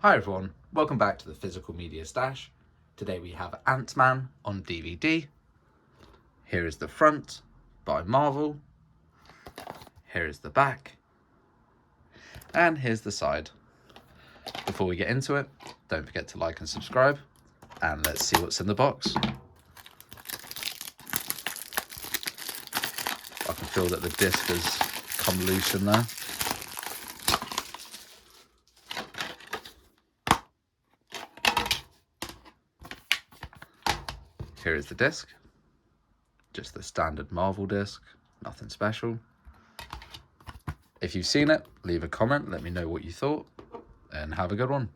Hi everyone, welcome back to the Physical Media Stash. Today we have Ant-Man on DVD. Here is the front by Marvel. Here is the back. And here's the side. Before we get into it, don't forget to like and subscribe. And let's see what's in the box. I can feel that the disc has come loose in there. Here is the disc. Just the standard Marvel disc, nothing special. If you've seen it, leave a comment, let me know what you thought, and have a good one.